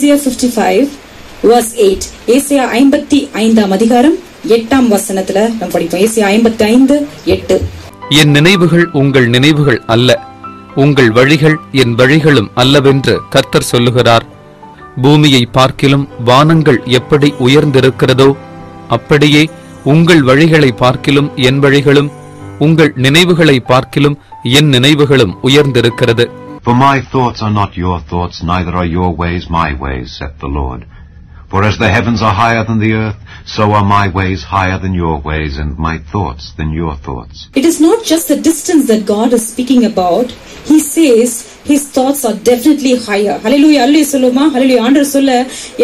Isaiah 55 verse 8. ஏசாயா 55 அதிகாரம் 8 வசனத்துல நாம் படிப்போம். ஏசாயா 55:8. என் நினைவுகள் உங்கள் நினைவுகள் அல்ல, உங்கள் வழிகள் என் வழிகளும் அல்லவென்று கர்த்தர் சொல்லுகிறார். பூமியை பார்க்கிலும் வானங்கள் எப்படி உயர்ந்திருக்கிறதோ அப்படியே உங்கள் வழிகளை பார்க்கிலும் என் வழிகளும், உங்கள் நினைவுகளை பார்க்கிலும் என் நினைவுகளும் உயர்ந்திருக்கிறது. For my thoughts are not your thoughts, neither are your ways my ways, saith the Lord. For as the heavens are higher than the earth, so are my ways higher than your ways, and my thoughts than your thoughts. It is not just the distance that God is speaking about. He says his thoughts are definitely higher. Hallelujah. Hallelujah சொல்லுமா? Hallelujah. ஆண்டவர் சொல்ல,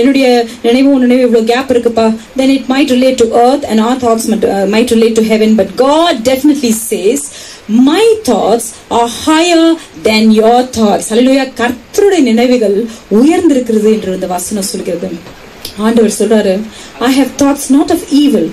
என்னுடைய நினைவு இவ்வளவு gap இருக்குப்பா. Then it might relate to earth and our thoughts might relate to heaven. But God definitely says, my thoughts are higher than your thoughts. Hallelujah. கர்த்தருடைய நினைவுகள் உயர்ந்திருக்கிறது என்று இந்த வசனம் சொல்கிறது. ஆண்டவர் சொல்றாரு, I have thoughts not of evil.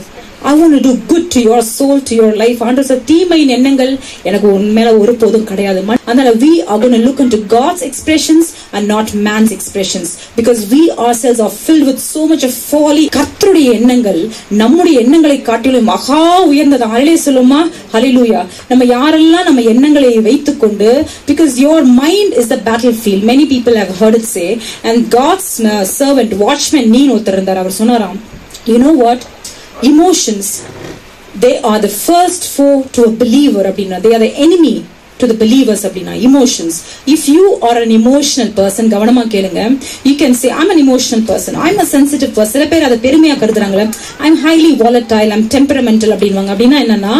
I want to do good to your soul, to your life. ஆண்டவர் சொல்ற தீமையின் எண்ணங்கள் எனக்கு உண்மையில ஒருபோதும் கிடையாது. அதனால we are going to look into God's expressions and not man's expressions, because we ourselves are filled with so much of folly. கர்த்தருடைய எண்ணங்கள் நம்முடைய எண்ணங்களை காட்டிலும் மகா உயர்ந்தது. ஹல்லேலூயா சொல்லுமா? ஹல்லேலூயா. நம்ம யாரெல்லாம் நம்ம எண்ணங்களை வைத்துக்கொண்டு, because your mind is the battlefield. Many people have heard it say, and God's servant watchman நீ ஒருத்தர் இருந்தார். அவர் சொன்னாராம், you know what, emotions, they are the first foe to a believer அப்படினா, they are the enemy to the believers அப்படினா. Emotions, if you are an emotional person, கவனமா கேளுங்க, you can say I'm an emotional person, I'm a sensitive person. சில பேர் அதை பெருமையா கருதுறாங்களே, I'm highly volatile, I'm temperamental அப்படின்வாங்க. அப்படின்னா என்னன்னா,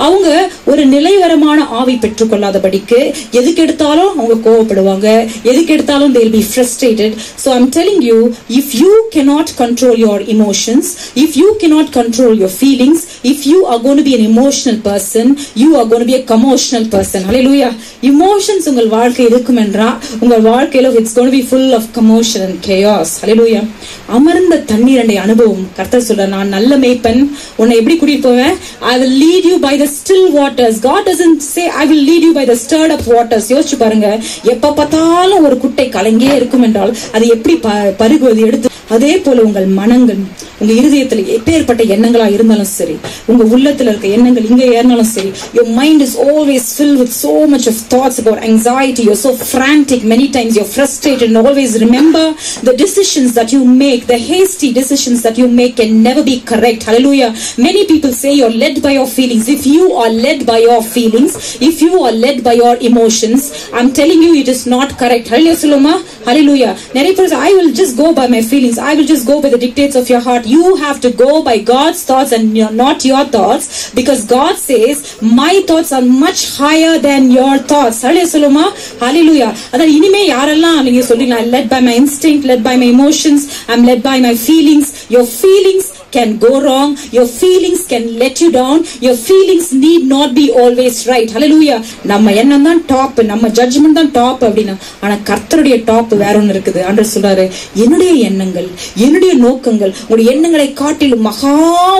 அவங்க ஒரு நிலைவரமான ஆவி பெற்றுக்கொள்ளாதபடிக்கு எதுக்கு எடுத்தாலும் அவங்க கோவப்படுவாங்க, எதுக்கு எடுத்தாலும் they will be frustrated. So I'm telling you, if you cannot control your emotions, if you cannot control your feelings, if you are going to be an emotional person, you are going to be a commotional person. Hallelujah. Emotions உங்கள் வாழ்க்கை இருக்கும் என்றா, உங்கள் வாழ்க்கையில it's going to be full of commotion and chaos. Hallelujah. அமர்ந்த தண்ணீரண்டை அனுபவம். கர்த்தர் சொல்றார், நான் நல்ல மேய்ப்பன், உன்னை எப்படி கூட்டிட்டு போவேன்? I will lead you by the still waters. God doesn't say I will lead you by the stirred up waters. யோசிச்சு பாருங்க, எப்ப பார்த்தாலும் ஒரு குட்டை கலங்கே இருக்கும் என்றால் அது எப்படி பருகுவது எடுத்து. அதே போல உங்கள் மனங்கள், உங்க இருதயத்துல எப்பேற்பட்ட எண்ணங்களா இருந்தாலும் சரி, உங்க உள்ளத்துல இருக்க எண்ணங்கள் இங்க ஏறினாலும் சரி, your mind is always filled with so much of thoughts about anxiety. You're so frantic, many times you're frustrated, and always remember, the decisions that you make, the hasty decisions that you make can never be correct. Hallelujah. Many people say you're led by your feelings. If you are led by your feelings, if you are led by your emotions, I'm telling you, it is not correct. Hallelujah Suloma. Hallelujah. I will just go by my feelings, I will just go by the dictates of your heart. You have to go by God's thoughts and not your thoughts, because God says my thoughts are much higher than your thoughts. Hallelujah Suloma. Hallelujah. Adha inime yarella neenga sollina, led by my instinct, led by my emotions, I'm led by my feelings. Your feelings can go wrong, your feelings can let you down, your feelings need not be always right. Hallelujah. நம்ம எண்ணம் தான் top, நம்ம judgement தான் top அப்படினா, ஆனா கர்த்தருடைய top வேற ஒன்னு இருக்குது. ஆண்டவர் சொல்றாரு, என்னுடைய எண்ணங்கள், என்னுடைய நோக்கங்கள் உங்களுடைய எண்ணங்களை காட்டிலும் மகா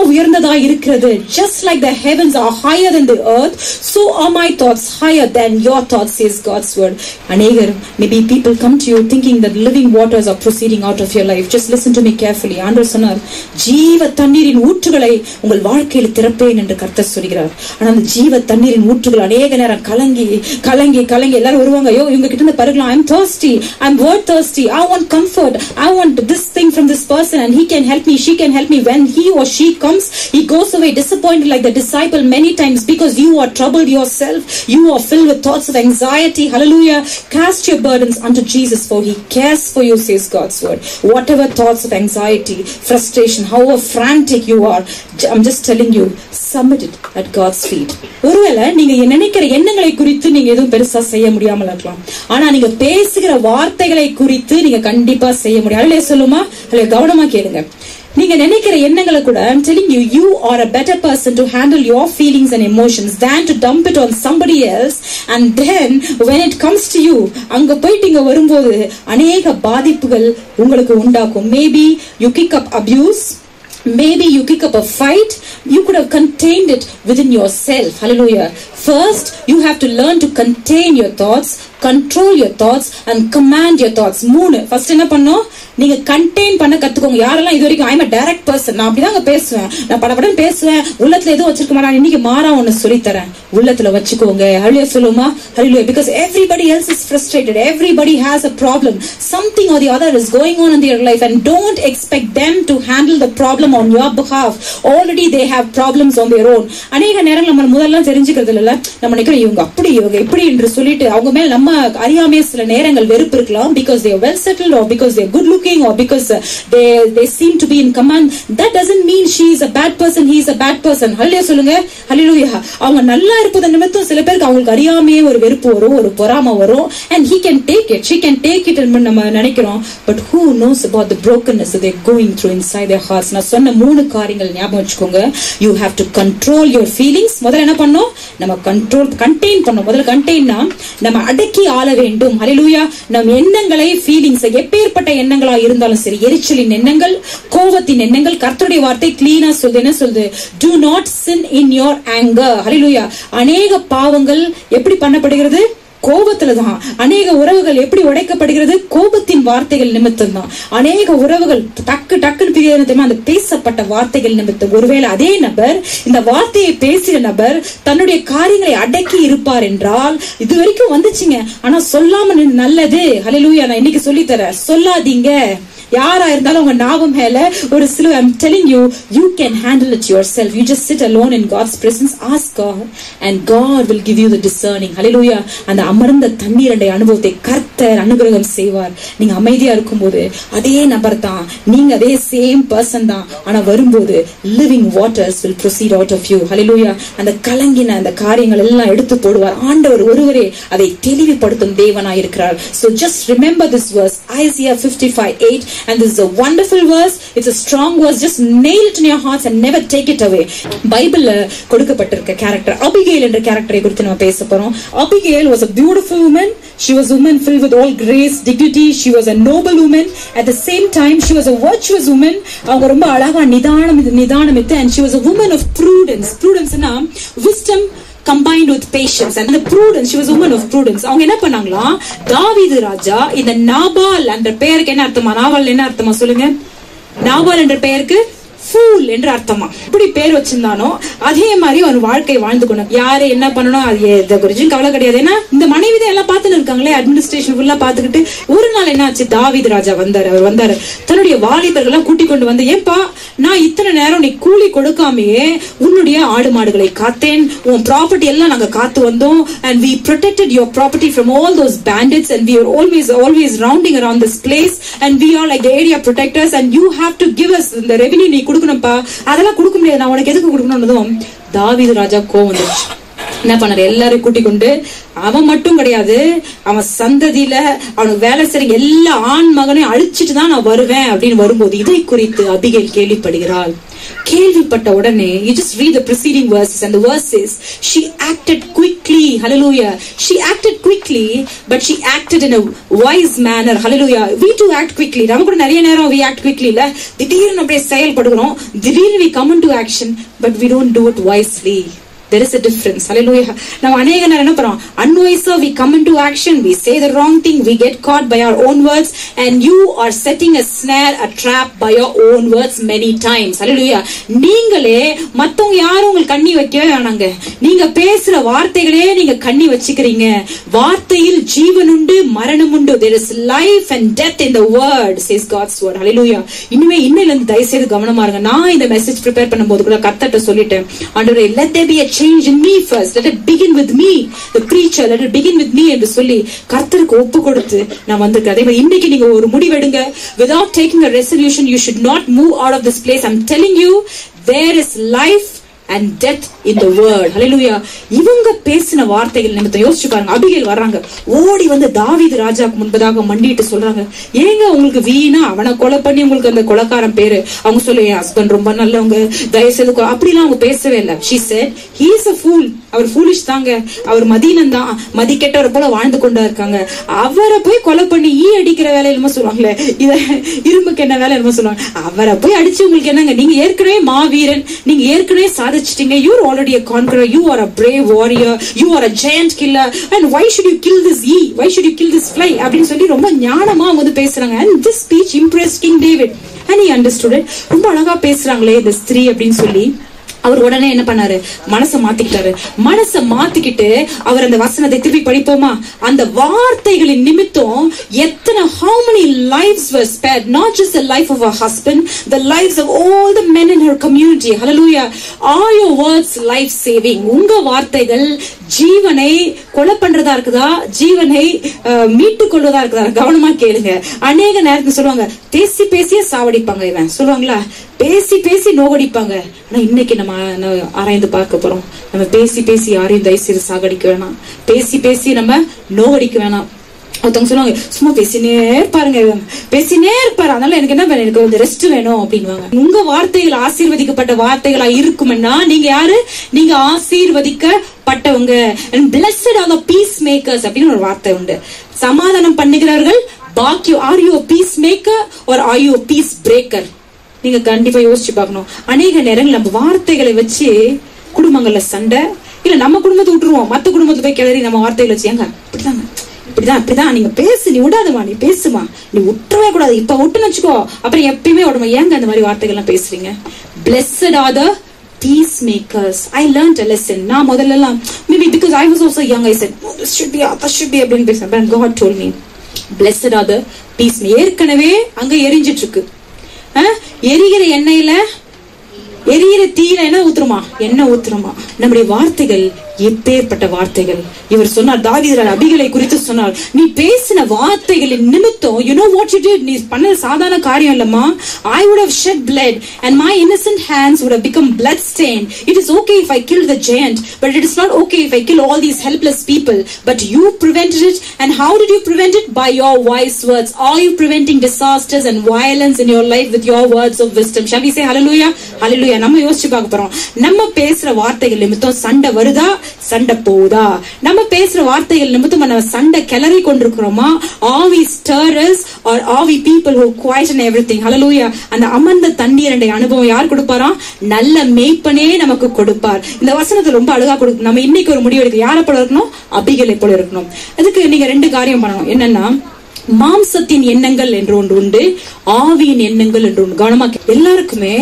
உயர்ந்ததா இருக்கிறது. Just like the heavens are higher than the earth, so are my thoughts higher than your thoughts, says God's word. அநேகர், maybe people come to you thinking that living waters are proceeding out of your life. Just listen to me carefully. ஆண்டவர் சொன்னார், ஜீவ தண்ணீரின் ஊற்றுகளை உங்கள் வாழ்க்கையில் திறப்பேன் என்று கர்த்தர் சொல்கிறார். ஆனா அந்த ஜீவ தண்ணீரின் ஊற்றுகள் அநேக நேரம் கலங்கி கலங்கி கலங்கி எல்லாரும் வருவாங்க, ஐயோ இவங்க கிட்ட இருந்து பருகலாம், I'm thirsty, I'm word thirsty, I want comfort, I want this thing from this person and he can help me, she can help me. When he or she comes, he goes away disappointed like the disciple many times, because you are troubled yourself, you are filled with thoughts of anxiety. Hallelujah. Cast your burdens unto Jesus, for he cares for you, says God's word. Whatever thoughts of anxiety, frustration, however frantic you are, I'm just telling you, submit it at God's feet. ஒருவேளை நீங்க நினைக்கிற எண்ணங்களை குறித்து நீங்க எதுவும் பெருசா செய்ய முடியாமல் இருக்கலாம், ஆனா நீங்க பேசுகிற வார்த்தைகளை குறித்து நீங்க கண்டிப்பா செய்ய முடியும். அல்லே சொல்லுமா? அல்லே கவனமா கேளுங்க. நீங்க நினைக்கிற எண்ணங்களை கூட, I'm telling you, you are a better person to handle your feelings and emotions than to dump it on somebody else, and then when it comes to you, அங்க போயிட்டு இங்க வரும்போது அநேக பாதிப்புகள் உங்களுக்கு உண்டாக்கும். Maybe you kick up abuse, maybe you kick up a fight, you could have contained it within yourself. Hallelujah. First, you have to learn to contain your thoughts, control your thoughts and command your thoughts. 3. First என்ன பண்ணோம்? நீங்க contain பண்ண கத்துக்கோங்க. யாரெல்லாம் இது வரைக்கும் I'm a direct person, நான் அப்படிதாங்க பேசுவேன், நான் படபடன்னு பேசுவேன், உள்ளத்துல எதுவும் வச்சிருக்க மாட்டேன், இன்னைக்கு மாறா ஒன்னு சொல்லி தரேன், உள்ளத்துல வச்சுக்கோங்க. ஹல்லேலூயா சொல்லுமா? ஹல்லேலூயா. Because everybody else is frustrated, everybody has a problem, something or the other is going on in their life, and don't expect them to handle the problem on your behalf. Already they have problems on their own. அநேக நேரங்கள் நம்ம முதல்ல தெரிஞ்சுக்கிறது இல்ல, நம்ம நினைக்கிறோம் இவங்க அப்படி இவங்க இப்படி என்று சொல்லிட்டு அவங்க மேல நம்ம அறியாமையே சில நேரங்கள் வெறுப்பு இருக்கலாம். Because they are well settled, or because they are good looking, or because they seem to be in command. That doesn't mean she is a bad person, he is a bad person. ஹல்லேலூயா சொல்லுங்க. ஹல்லேலூயா. அவங்க நல்லா இருப்பது நிமித்தம் சில பேருக்கு அவங்களுக்கு அறியாமையே ஒரு வெறுப்பு வரும், ஒரு பொறாமை வரும். And he can take it, she can take it ன்னு நம்ம நினைக்கிறோம். But who knows about the brokenness that they're going through inside their hearts? நான் சொன்ன 3 காரியங்கள் ஞாபகம் வச்சுக்கோங்க. You have to control your feelings. முதல்ல என்ன பண்ணோம்? நம்ம contain பண்ணோம். முதல்ல containனா நம்ம அடக்கி ஆள வேண்டும். ஹல்லேலூயா. நம் எண்ணங்களை, ஃபீலிங்ஸ், எப்பேற்பட்ட எண்ணங்களா இருந்தாலும் சரி, எரிச்சலின் எண்ணங்கள், கோபத்தின் எண்ணங்கள், கர்த்தருடைய வார்த்தை கிளீனா சொல்லுது. என்ன சொல்லுது? Do not sin in your anger. ஹல்லேலூயா. அநேக பாவங்கள் எப்படி பண்ணப்படுகிறது? கோபத்துலதான். அநேக உறவுகள் எப்படி உடைக்கப்படுகிறது? கோபத்தின் வார்த்தைகள் நிமித்தம் தான். அநேக உறவுகள் டக்குன்னு பிரியாத அந்த பேசப்பட்ட வார்த்தைகள் நிமித்தம். ஒருவேளை அதே நபர், இந்த வார்த்தையை பேசிய நபர் தன்னுடைய காரியங்களை அடக்கி இருப்பார் என்றால், இது வரைக்கும் வந்துச்சுங்க ஆனா சொல்லாம நல்லது. ஹல்லேலூயா. நான் இன்னைக்கு சொல்லித்தரேன், சொல்லாதீங்க. யாரா இருந்தாலும் உங்க நாவம் மேல ஒரு சில I'm telling you, you can handle it yourself. You just sit alone in God's presence, ask God, and God will give you the discerning. Hallelujah. அந்த அமர்ந்த தண்ணீருடைய அனுபவத்தை கர்த்தர் அனுகிரகம் செய்வார். நீங்க அமைதியா இருக்கும்போது அதே நபர் தான், நீங்க அதே சேம் பர்சன் தான், ஆனா வரும்போது living waters will proceed out of you. Hallelujah. அந்த கலங்கின அந்த காரியங்கள் எல்லாம் எடுத்து போடுவார். ஆண்டவர் ஒருவரே அதை தெளிவுபடுத்தும் தேவனாய் இருக்கிறார். So just remember this verse, Isaiah 55:8. And this is a wonderful verse. It's a strong verse. Just nail it in your hearts and never take it away. பைபிள்ல கொடுக்கப்பட்டிருக்க கேரக்டர் அபிகேல் என்ற கேரக்டரை குறித்து நம்ம பேச போறோம். Abigail was a beautiful woman. She was a woman filled with all grace, dignity. She was a noble woman. At the same time, she was a virtuous woman. அவங்க ரொம்ப அழகா நிதானமித்து, and she was a woman of prudence. Prudence னா wisdom combined with patience and the prudence. She was a woman of prudence. அவங்க என்ன பண்ணாங்களா? தாவீது ராஜா இந்த நாபால் என்ற பெயருக்கு என்ன அர்த்தமா? நாபால் என்ன அர்த்தமா சொல்லுங்க? நாபால் என்ற பெயருக்கு fool என்று அர்த்தமா. இப்படி பேர் வச்சிருந்தானோ அதே மாதிரி ஒரு வாழ்க்கை வாழ்ந்து கொண்டான். யாரு என்ன பண்ணணும் அது குறிச்சு கவலை கிடையாது. ஏன்னா இந்த மனைவி தான் எல்லாம் பார்த்துன்னு இருக்காங்களே, அட்மினிஸ்ட்ரேஷன் ஃபுல்லா பாத்துக்கிட்டு. ஒரு நாள் என்ன ஆச்சு? தாவீது ராஜா வந்தாரு. அவர் வந்தாரு, தன்னுடைய வாலிபர்கள் எல்லாம் கூட்டிக் கொண்டு வந்து, ஏப்பா நான் இத்தனை நேரம் நீ கூலி கொடுக்காமையே உன்னுடைய ஆடு மாடுகளை காத்தேன், உன் ப்ராப்பர்ட்டி எல்லாம் நாங்க காத்து வந்தோம், and we protected your property from all those bandits, and we are always rounding around this place, and we are like the area protectors, and you have to give us the revenue. நீ கொடுக்கணும்ப்பா, அதெல்லாம் கொடுக்க முடியாது, நான் உனக்கு எதுக்கு கொடுக்கணும்னதும் தாவீது ராஜா கோவம் வந்துச்சு. என்ன பண்ணாரு? எல்லாரும் கூட்டிக் கொண்டு, அவன் மட்டும் கிடையாது, அவன் சந்ததியில அவனுக்கு வேலை செய்ய எல்லா ஆண் மகனையும் அழிச்சிட்டு தான் நான் வருவேன் அப்படின்னு வரும்போது இதை குறித்து அபிகேல் கேள்விப்படுகிறாள். கேள்விப்பட்ட உடனே, you just read the preceding verses, and the verse says she acted quickly. Hallelujah. She acted quickly, but she acted in a wise manner. Hallelujah. We too act quickly. நம்ம கூட நிறைய நேரம் we act quickly இல்ல, திடீர்னு அப்படியே செயல்படுகிறோம், திடீர்னு we come into action, but we don't do it wisely. There is a difference. Hallelujah. Now அநேக நேரம் என்ன பண்றோம்? Unwisely we come into action, we say the wrong thing, we get caught by our own words, and you are setting a snare, a trap by your own words many times. Hallelujah. நீங்களே மத்தவங்க யாரும் உங்களுக்கு கண்ணி வைக்கவே வேணாங்க, நீங்க பேசுற வார்த்தைகளே நீங்க கண்ணி வச்சுக்கிறீங்க. வார்த்தையில் ஜீவன் உண்டு, மரணம் உண்டு. There is life and death in the word, says God's word. Hallelujah. இன்னையில இருந்து தயவு செய்து கவனமா இருங்க. நான் இந்த மெசேஜ் ப்ரிப்பேர் பண்ணும்போது கூட கர்த்தர்ட்ட சொல்லிட்டேன், ஆண்டவரே let there be a change in me first, let it begin with me, the preacher, let it begin with me என்று சொல்லி கர்த்தருக்கு ஒப்பு கொடுத்து நான் வந்திருக்கேன். அதே மாதிரி இன்னைக்கு நீங்க ஒரு முடிவெடுங்க. Without taking a resolution, you should not move out of this place. I'm telling you, there is life and death in the word. Hallelujah. இவங்க பேசின வார்த்தைகள் நிமித்தம் யோசிச்சு பாருங்க. அபிகேல் வர்றாங்க, ஓடி வந்து தாவீது ராஜாக்கு முன்பதாக மண்டிட்டு சொல்றாங்க, ஏங்க உங்களுக்கு வீணா அவனை கொலை பண்ணி உங்களுக்கு அந்த கொலைக்காரன் பேரு. அவங்க சொல்லு, என் ஹஸ்பண்ட் ரொம்ப நல்லவங்க, தயவுசெய்து அப்படிலாம் அவங்க பேசவே இல்லை. She said he is a fool. Our foolish தாங்க, அவர் மதீனன் தான், மதி கெட்டவரை போல வாழ்ந்து கொண்டா இருக்காங்க. அவரை போய் கொலை பண்ணி ஈ அடிக்கிற வேலை என்னமோ சொல்லுவாங்களே, இத இரும்புக்கு என்ன வேலை என்னமோ சொல்லுவாங்க, அவரை போய் அடிச்சு உங்களுக்கு என்னங்க, நீங்க ஏற்கனவே மாவீரன், நீங்க ஏற்கனவே சாதி சாதிச்சிட்டீங்க, you are already a conqueror, you are a brave warrior, you are a giant killer, and why should you kill this bee, why should you kill this fly அப்படின்னு சொல்லி ரொம்ப ஞானமா வந்து பேசுறாங்க. And this speech impressed King David and he understood it. ரொம்ப அழகா பேசுறாங்களே இந்த ஸ்திரீ அப்படின்னு சொல்லி அவர் உடனே என்ன பண்ணாரு, மனசை மாத்திக்கிட்டாரு. மனசை மாத்திக்கிட்டு அவர் அந்த வசனத்தை திருப்பி படிப்போமா, அந்த வார்த்தைகளின் நிமித்தம் எத்தனை how many lives were spared, not just the life of her husband, the lives of all the men in her community. Hallelujah. Are your words life saving? உங்க வார்த்தைகள் ஜீவனை கொலை பண்றதா இருக்குதா, ஜீவனை மீட்டு கொள்வதா இருக்குதா? கவனமா கேளுங்க. அநேக நேரத்துக்கு சொல்லுவாங்க, பேசி பேசியே சாவடிப்பாங்க, இவன் சொல்லுவாங்களா, பேசி பேசி நோகடிப்பாங்க. ஆனா இன்னைக்கு நம்ம ஆராய்ந்து பார்க்க போறோம், நம்ம பேசி பேசி யாரையும் தயவு செய்து சாகடிக்க வேணாம், பேசி பேசி நம்ம நோகடிக்க வேணாம். ஒருத்தவங்க சொல்லுவாங்க, சும்மா பேசினே இருப்பாருங்க, பேசினே இருப்பாரு, அதனால எனக்கு என்ன, எனக்கு கொஞ்சம் ரெஸ்ட் வேணும் அப்படின்வாங்க. உங்க வார்த்தைகள் ஆசீர்வதிக்கப்பட்ட வார்த்தைகளா இருக்கும்னா நீங்க யாரு, நீங்க ஆசீர்வதிக்கப்பட்டவங்க. And blessed are the peacemakers அப்படின்னு ஒரு வார்த்தை உண்டு. சமாதானம் பண்ணுகிறவர்கள் பாக்கியம். Are you a peacemaker or are you a peace breaker? நீங்க கண்டிப்பா யோசிச்சு பார்க்கணும். அநேக நேரங்கள் நம்ம வார்த்தைகளை வச்சு குடும்பங்கள்ல சண்டை, இல்ல நம்ம குடும்பத்தை விட்டுருவோம், மத்த குடும்பத்தை போய் கிளறி நம்ம வார்த்தைகளை வச்சு, ஏங்க இப்படிதாங்க, இப்படிதான் நீங்க பேசு, நீ விடாதமா, நீ பேசுமா, நீ விட்டுறவே கூடாது, இப்ப விட்டுன்னு வச்சுக்கோ, அப்புறம் எப்பயுமே விடுமா, ஏங்க அந்த மாதிரி வார்த்தைகள் எல்லாம் பேசுறீங்க? Blessed are the peacemakers. I learned a lesson. நான் முதல்ல எல்லாம் maybe because I was also young, I said, oh, this should be, that should be அப்படின்னு பேசுறேன். But God told me, blessed are the peacemakers. ஏற்கனவே அங்க எரிஞ்சிட்டு இருக்கு. எரிகிற எண்ணெயில, எரிகிற தீயில என்ன ஊத்துருமா, எண்ணெய் ஊத்துருமா. நம்முடைய வார்த்தைகள் எப்பேற்பட்ட வார்த்தைகள். இவர் சொன்னார், தாவீது அபிகலை குறித்து சொன்னார், நீ பேசின வார்த்தைகளின் நிமித்தம், you know what you did, நீ பண்ண சாதாரண காரியம் இல்லம்மா, I would have shed blood and my innocent hands would have become blood stained. It is okay if I kill the giant, but it is not okay if I kill all these helpless people. But you prevented it. And how did you prevent it? By your wise words. Are you preventing disasters and violence in your life with your words of wisdom? Shall we say hallelujah? Hallelujah. நம்ம யோசிச்சு பார்க்க போறோம், நம்ம பேசுற வார்த்தைகள் நிமித்தம் சண்டை வருதா, சண்டை போகுதா? நம்ம பேசுற வார்த்தைகள் நிமித்தம் நம்ம சண்டை கிளறி கொண்டிருக்கிறோமா? Are we stirrers or are we people who quieten everything? Hallelujah. அந்த அமர்ந்த தண்ணீருடைய அனுபவம் யார் கொடுப்பாராம்? நல்ல மேய்ப்பனே நமக்கு கொடுப்பார். இந்த வசனத்தை ரொம்ப அழகா கொடுக்கும். நம்ம இன்னைக்கு ஒரு முடிவு எடுக்க, யாரை போல இருக்கணும்? அபிகலை போல இருக்கணும். அதுக்கு நீங்க ரெண்டு காரியம் பண்ணணும். என்னன்னா, மாம்சத்தின் எண்ணங்கள் என்று ஒன்று உண்டு, ஆவியின் எண்ணங்கள் என்று ஒன்று. கவனமா, எல்லாருக்குமே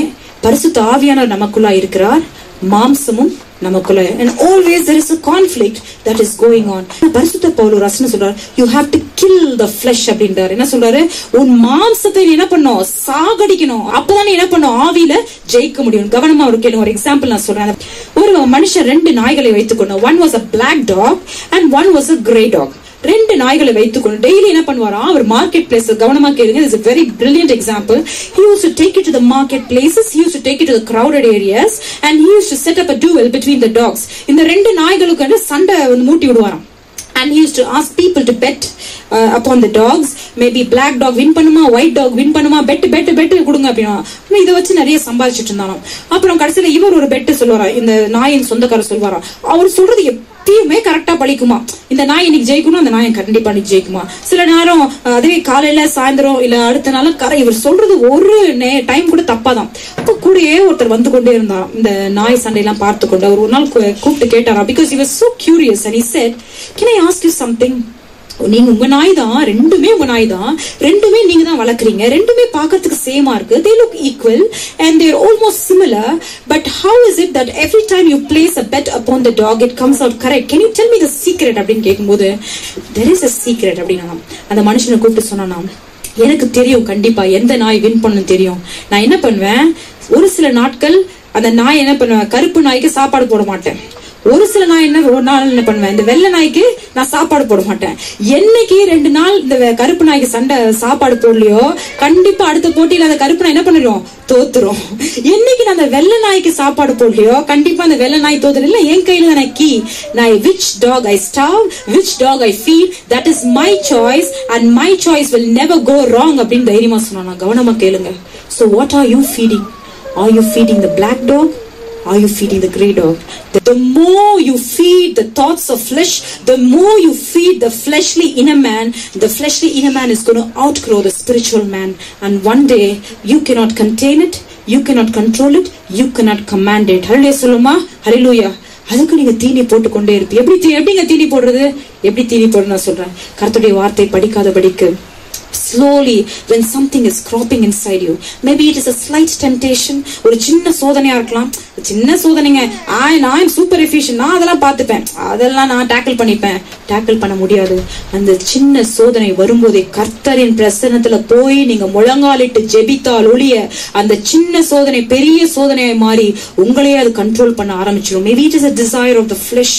பரிசுத்த ஆவியானவர் நமக்குள்ளா இருக்கிறார், மாம்சமும் நமக்குள்ள. And always there is a conflict that is going on. பரிசுத்த பவுல் ரசன சொல்றார், you have to kill the flesh அப்படின்றார். என்ன சொல்றாரு? உன் மாம்சத்தை என்ன பண்ணும்? சாகடிக்கணும். அப்பதான் என்ன பண்ணும்? ஆவியில ஜெயிக்க முடியும். கவனமா ஒரு கேளுங்க. ஒரு எக்ஸாம்பிள் நான் சொல்றேன். ஒரு மனுஷன் ரெண்டு நாய்களை வைத்துக்கொண்டு, one was a black dog and one was a grey dog. ரெண்டு நாய்களை வைத்துக்கொண்டு டெய்லி என்ன பண்ணுவாராம்? அவர் மார்க்கெட் பிளேஸ், கவனமா கேளுங்க, this is a very brilliant example. He used to take it to the market places, he used to take it to the crowded areas, and he used to set up a duel between the dogs. இந்த ரெண்டு நாய்களுக்கு சண்டை வந்து மூட்டி விடுவாராம். And he used to ask people to bet upon the dogs. Maybe black dog win பண்ணுமா, white dog win பண்ணுமா, bet கொடுங்க அப்படின்னா. இதை வச்சு நிறைய சம்பாதிச்சுட்டு இருந்தாராம். அப்புறம் கடைசியில இவர் ஒரு பெட் சொல்லுவாராம், இந்த நாயின் சொந்தக்காரர் சொல்வாராம், அவர் சொல்றது எப்பயுமே கரெக்டா பழிக்குமா, இந்த நாய் இன்னைக்கு ஜெயிக்கணும், அந்த நாயை கண்டிப்பா இன்னைக்கு ஜெயிக்குமா. சில நேரம் அதே காலையில சாயந்தரம் இல்ல அடுத்த நாள் இவர் சொல்றது ஒரு டைம் கூட தப்பாதான். அப்ப கூடயே ஒருத்தர் வந்து கொண்டே இருந்தாராம், இந்த நாய் சண்டையெல்லாம் பார்த்து கொண்டு. அவர் ஒரு நாள் கூப்பிட்டு கேட்டாராம், because he was so curious and he said, can I ask you something? நீங்க உங்க நாய் தான், ரெண்டுமே உங்க நாய் தான், ரெண்டுமே நீங்க தான் வளர்க்குறீங்க, ரெண்டுமே பாக்கிறதுக்கு சேமா இருக்கு, they look equal and they're almost similar, but how is it that every time you place a bet upon the dog it comes out correct? Can you tell me the secret? அப்படின்னு கேட்கும்போது, there is a secret அப்படின்னா அந்த மனுஷனை கூப்பிட்டு சொன்னா, எனக்கு தெரியும் கண்டிப்பா எந்த நாய் வின் பண்ணணும் தெரியும். நான் என்ன பண்ணுவேன், ஒரு சில நாட்கள் அந்த நாய் என்ன பண்ணுவேன், கருப்பு நாய்க்கு சாப்பாடு போட மாட்டேன். ஒரு சில நாய் ஒரு நாள் என்ன பண்ணுவேன், இந்த வெள்ளை நாய்க்கு நான் சாப்பாடு போட மாட்டேன். என்னைக்கு 2 நாள் இந்த கருப்பு நாய்க்கு சண்டை சாப்பாடு போடலையோ, கண்டிப்பா அடுத்த போட்டியில அந்த கருப்பு நாய் என்ன பண்ணிடும், தோத்துரும். என்னைக்கு நான் அந்த வெள்ளை நாய்க்கு சாப்பாடு போடலையோ, கண்டிப்பா அந்த வெள்ளை நாய் தோத்துரும். இல்ல, என் கையில தான் கீ. நான் which dog I starve, which dog I feed, that is my choice and my choice will never go wrong அப்படின்னு தைரியமா சொன்னா. கவனமா கேளுங்க. So what are you feeding? Are you feeding the black dog? Are you feeding the grey dog? The more you feed the thoughts of flesh, the more you feed the fleshly inner man, the fleshly inner man is going to outgrow the spiritual man. And one day, you cannot contain it, you cannot control it, you cannot command it. Hallelujah சொல்லுமா? Hallelujah. அதுக்கு நீங்க தீனி போட்டு கொண்டே இருப்பீங்க. எப்படிங்க தீனி போடுறது? எப்படி தீனி போடுறது நான் சொல்றேன். கர்த்தருடைய வார்த்தை படிக்காதபடிக்கு slowly when something is cropping inside you, maybe it is a slight temptation, ஒரு சின்ன சோதனையா இருக்கலாம். சின்ன சோதனைங்க, நான் சூப்பர் எஃபிஷியன்ட், நான் அதெல்லாம் பார்த்துப்பேன், அதெல்லாம் நான் டேக்கிள் பண்ணிப்பேன். டேக்கிள் பண்ண முடியாது. அந்த சின்ன சோதனை வரும்போதே கர்த்தரின் பிரசன்னத்துல போய் நீங்க முழங்காலிட்டு ஜெபித்தால் ஒழிய அந்த சின்ன சோதனை பெரிய சோதனையாய் மாறி உங்களையே அது கண்ட்ரோல் பண்ண ஆரம்பிச்சிடும். Maybe it is a desire of the flesh,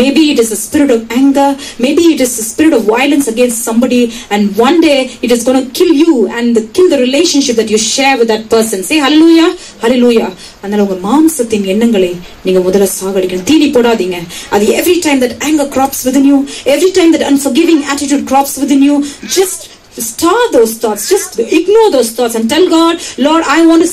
maybe it is a spirit of anger, maybe it is a spirit of violence against somebody, and one day it is going to kill you and kill the relationship that you share with that person. Say hallelujah, hallelujah. அதனால உங்க மாம்சத்தின் எண்ணங்களை நீங்க முதல்ல சாகடிக்கணும். தீனி போடாதீங்க. அது every time that anger crops within you, every time that unforgiving attitude crops within you, just starve those thoughts, just ignore those thoughts and tell God, Lord, I want to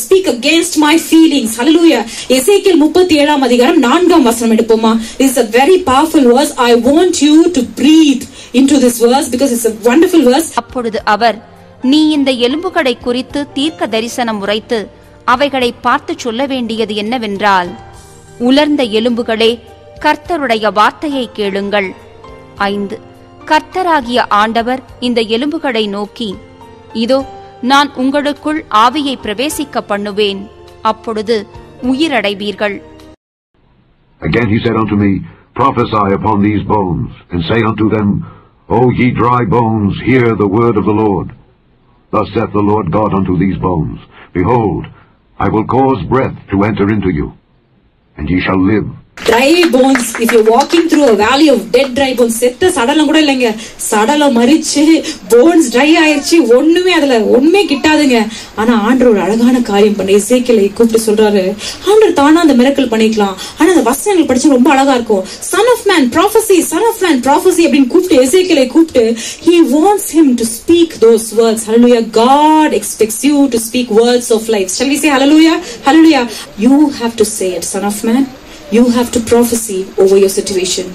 speak against my feelings. Hallelujah. எசேக்கியேல் 37 அதிகாரம் 4 வசனம் எடுப்போமா? This is a very powerful verse. I want you to breathe into this verse because it's a wonderful verse. அப்பொழுது அவர், நீ இந்த எலும்புகளை குறித்து தீர்க்க தரிசனம் உரைத்து அவைகளை பார்த்து சொல்ல வேண்டியது என்னவென்றால், உலர்ந்த எலும்புகளே, கர்த்தருடைய வார்த்தையை கேளுங்கள். 5. கர்த்தராகிய ஆண்டவர் இந்த எலும்புகளை நோக்கி, இதோ நான் உங்களுக்குள் ஆவியை பிரவேசிக்க பண்ணுவேன், அப்பொழுது உயிரடைவீர்கள். Again he said unto me, prophesy upon these bones, and say unto them, O ye dry bones, hear the word of the Lord. Thus saith the Lord God unto these bones, Behold, I will cause breath to enter into you, and ye shall live. Dry bones, if you're walking through a valley of dead dry bones, செத்த சடலம் கூட இல்லைங்க, சடலம் மரிச்சு bones try ஆயிடுச்சு, ஒண்ணுமே அதுல ஒண்ணுமே கிட்டாதுங்க. ஆனா ஆண்டவர் ஒரு அழகான காரியம் பண்ண எசேக்கியேலை கூப்பிட்டு சொல்றாரு, ஆண்டவர் தானா அந்த மிரக்கல் பண்ணிக்கலாம். ஆனா அந்த வசனங்கள் படிச்சு ரொம்ப அழகா இருக்கும். Son of man prophecy, son of man prophecy அப்படின்னு கூப்பிட்டு எசேக்கியேலை கூப்பிட்டு he wants him to speak those words. Hallelujah. God expects you to speak words of life. Shall we say hallelujah? Hallelujah. You have to say it, son of man. You have to prophesy over your situation.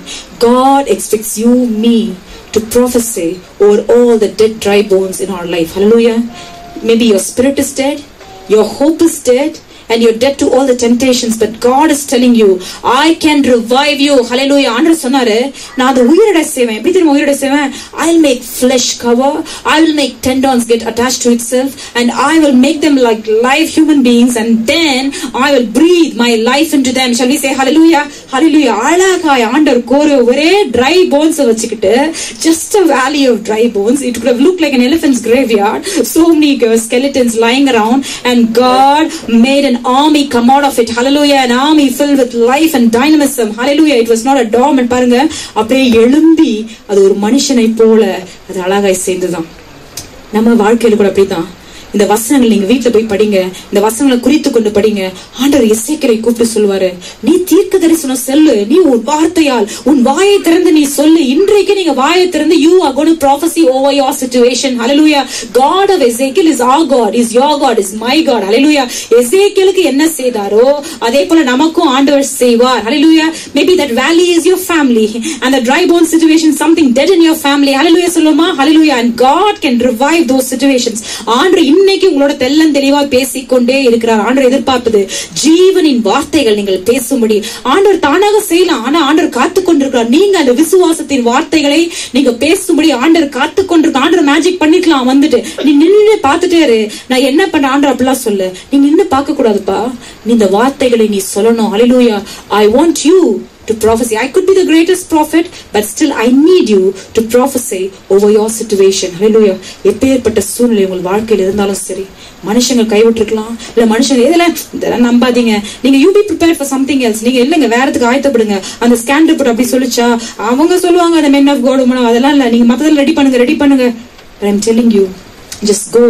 God expects you, me, to prophesy over all the dead, dry bones in our life. Hallelujah. Maybe your spirit is dead, your hope is dead, and you're dead to all the temptations, but God is telling you, I can revive you. Hallelujah. ஆண்டவர் சொன்னாரு, நான் அதை உயிரிட செய்வேன். எப்படி தெரியுமா உயிரிட செய்வேன்? I'll make flesh cover, I will make tendons get attached to itself, and I will make them like live human beings, and then I will breathe my life into them. Shall we say hallelujah? Hallelujah. அழகாய் ஆண்டவர் கோர ஒரே dry bones வச்சுக்கிட்டு, just a valley of dry bones. It could have looked like an elephant's graveyard, so many skeletons lying around, and God made an army come out of it. Hallelujah. An army filled with life and dynamism. Hallelujah. It was not a dormant. பாருங்க, அப்படியே எழும்பி அது ஒரு மனுஷனை போல அது அழகாய் சேர்ந்துதான். நம்ம வாழ்க்கையில கூட அப்படிதான். இந்த வசனங்கள் நீங்க வீட்டுல போய் படிங்க, இந்த வசனங்களை குறித்து கொண்டு படிங்க. ஆண்டவர் எசேக்கியேலை கூப்பிட்டு சொல்லுவாரு, நீ தீர்க்க தரிசனம் சொல்லு, நீ உன் வார்த்தையால் உன் வாயை திறந்து நீ சொல்லு. இன்றைக்கு நீங்க வாயை திறந்து you are going to prophesy over your situation. Hallelujah. God of Ezekiel is our God, is your God, is my God. Hallelujah. எசேக்கியேலுக்கு என்ன செய்தாரோ அதே போல நமக்கும் ஆண்டவர் செய்வார். Hallelujah. Maybe that valley is your family, and the dry bone situation, something dead in your family. Hallelujah. சொல்லுமா? Hallelujah. And God can revive those situations. ஆண்டவர் இன்னைக்கு உங்களோட தெள்ளன் தெளிவா பேசிக்கொண்டே இருக்கிறார். ஆண்டவர் எதிர்பார்ப்பது ஜீவனின் வார்த்தைகள் நீங்கள் பேசும்படி. ஆண்டவர் தானாக செய்யலாம், ஆனா ஆண்டவர் காத்து கொண்டிருக்கிறார். நீங்க அந்த விசுவாசத்தின் வார்த்தைகளை நீங்க பேசும்படி ஆண்டவர் காத்து கொண்டிருக்க. ஆண்டவர் மேஜிக் பண்ணிக்கலாம், வந்துட்டு நீ நின்று பார்த்துட்டே இரு, நான் என்ன பண்ண ஆண்டவர் அப்படிலாம் சொல்லு. நீ நின்று பார்க்க கூடாதுப்பா, நீ இந்த வார்த்தைகளை நீ சொல்லணும். Hallelujah. I want you to prophesy. I could be the greatest prophet, but still I need you to prophesy over your situation. Hallelujah. எப்பேற்பட்ட சூழ்நிலை உங்கள் வாழ்க்கையில் இருந்தாலும் சரி, மனுஷங்க கைவிட்டிருக்கலாம், இல்ல மனுஷங்க இதெல்லாம் நம்பாதீங்க. நீங்க you be prepared for something else. நீங்க இல்லங்க வேறதுக்கு ஆயத்தப்படுங்க. அந்த ஸ்கேன் ரிப்போர்ட் அப்படி சொல்லிச்சா, அவங்க சொல்லுவாங்க அந்த men of God woman, அதெல்லாம் இல்ல. நீங்க மத்ததெல்லாம் ரெடி பண்ணுங்க. But I'm telling you, just go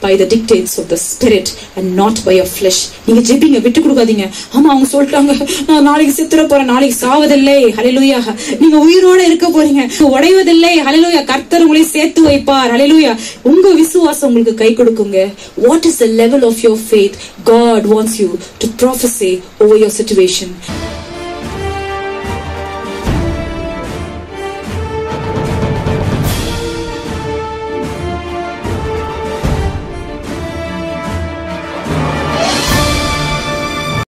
by the dictates of the spirit and not by your flesh. நீங்க ஜெபிங்க, விட்டு கொடுக்காதீங்க. ஆமா அவங்க சொல்லிட்டாங்க, நான் நாளைக்கு செத்துற போறேன், நாளைக்கு சாவதில்லை. ஹல்லேலூயா. நீங்க உயிரோட இருக்க போறீங்க, உடைவதில்லை. ஹல்லேலூயா. கர்த்தர் உங்களை சேர்த்து வைப்பார். ஹல்லேலூயா. உங்க விசுவாசம் உங்களுக்கு கை கொடுக்குங்க. What is the level of your faith? God wants you to prophesy over your situation.